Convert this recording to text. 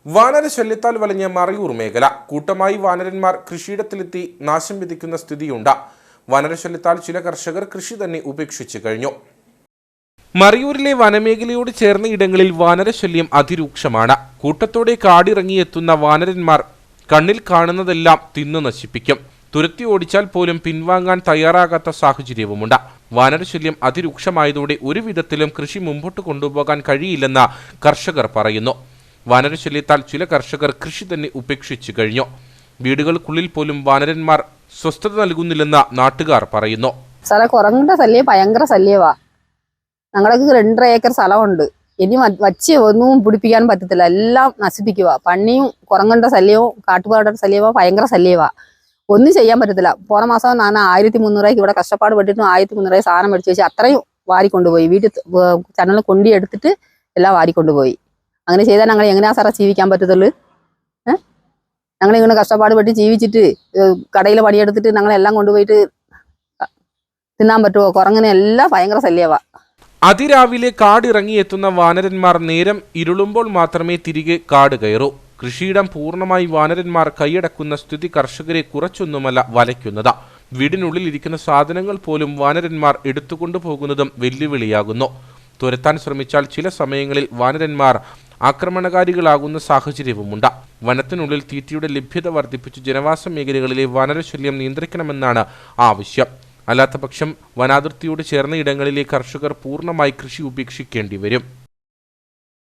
വാനരശല്യത്താൽ വലഞ്ഞ മറയൂർ മേഖല. കൂട്ടമായി വാനരന്മാർ കൃഷിയിടത്തിലെത്തി നാശം വിധിക്കുന്ന സ്ഥിതിയുണ്ട്. വാനരശല്യത്താൽ ചില കർഷകർ കൃഷി തന്നെ ഉപേക്ഷിച്ചു കഴിഞ്ഞു. മറയൂരിലെ വനമേഖലയോട് ചേർന്ന ഇടങ്ങളിൽ വാനരശല്യം അതിരൂക്ഷമാണ്. കൂട്ടത്തോടെ കാടിറങ്ങിയെത്തുന്ന വാനരന്മാർ കണ്ണിൽ കാണുന്നതെല്ലാം തിന്നു നശിപ്പിക്കും. തുരത്തി ഓടിച്ചാൽ പോലും പിൻവാങ്ങാൻ തയ്യാറാകാത്ത സാഹചര്യവുമുണ്ട്. വാനരശല്യം അതിരൂക്ഷമായതോടെ ഒരു വിധത്തിലും കൃഷി മുമ്പോട്ട് കൊണ്ടുപോകാൻ കഴിയില്ലെന്ന് കർഷകർ പറയുന്നു. വാനരശല്യത്താൽ ചില കർഷകർ കൃഷി തന്നെ ഉപേക്ഷിച്ചു കഴിഞ്ഞു. വീടുകൾക്കുള്ളിൽ പോലും വാനരന്മാർ സ്വസ്ഥത നൽകുന്നില്ലെന്ന് നാട്ടുകാർ പറയുന്നു. കുരങ്ങന്റെ ശല്യം ഭയങ്കര ശല്യവാ. ഞങ്ങൾക്ക് 2.5 ഏക്കർ സ്ഥലമുണ്ട്. ഇനി വച്ച് ഒന്നും പിടിപ്പിക്കാൻ പറ്റത്തില്ല, എല്ലാം നശിപ്പിക്കുക. പന്നിയും കുരങ്ങന്റെ ശല്യവും കാട്ടുപാടയുടെ ശല്യവും ഭയങ്കര ശല്യവാ. ഒന്നും ചെയ്യാൻ പറ്റത്തില്ല. പോണ മാസം ഞാൻ 1300 രൂപയ്ക്ക് ഇവിടെ കഷ്ടപ്പാട് പെട്ടിട്ട് 1300 രൂപ സാധനം മേടിച്ച് വെച്ച് അത്രയും വാരിക്കൊണ്ടുപോയി. വീട്ടിൽ ചന്നൽ കൊണ്ടി എടുത്തിട്ട് എല്ലാം വാരിക്കൊണ്ടുപോയി. അങ്ങനെ ചെയ്താൽ ഞങ്ങൾ എങ്ങനെയാ സാറേ ജീവിക്കാൻ പറ്റത്തുള്ളൂ? ഞങ്ങളിങ്ങനെ കഷ്ടപ്പാട് പെട്ടി ജീവിച്ചിട്ട് കടയിൽ പണിയെടുത്തിട്ട് ഞങ്ങളെല്ലാം കൊണ്ടുപോയിട്ട് തിന്നാൻ പറ്റുമോ? കുരങ്ങനെ എല്ലാം ഭയങ്കര ശല്യവാ. അതിരാവിലെ കാടിറങ്ങിയെത്തുന്ന വാനരന്മാർ നേരം ഇരുളുമ്പോൾ മാത്രമേ തിരികെ കാട് കയറൂ. കൃഷിയിടം പൂർണ്ണമായി വാനരന്മാർ കൈയടക്കുന്ന സ്ഥിതി കർഷകരെ കുറച്ചൊന്നുമല്ല വലയ്ക്കുന്നത്. വീടിനുള്ളിൽ ഇരിക്കുന്ന സാധനങ്ങൾ പോലും വാനരന്മാർ എടുത്തുകൊണ്ടുപോകുന്നതും വെല്ലുവിളിയാകുന്നു. തുരത്താൻ ശ്രമിച്ചാൽ ചില സമയങ്ങളിൽ വാനരന്മാർ ആക്രമണകാരികളാകുന്ന സാഹചര്യവുമുണ്ട്. വനത്തിനുള്ളിൽ തീറ്റയുടെ ലഭ്യത വർദ്ധിപ്പിച്ച് ജനവാസ മേഖലകളിലെ വാനരശല്യം നിയന്ത്രിക്കണമെന്നാണ് ആവശ്യം. അല്ലാത്തപക്ഷം വനാതിർത്തിയോട് ചേർന്ന ഇടങ്ങളിലെ കർഷകർ പൂർണ്ണമായി കൃഷി ഉപേക്ഷിക്കേണ്ടി വരും.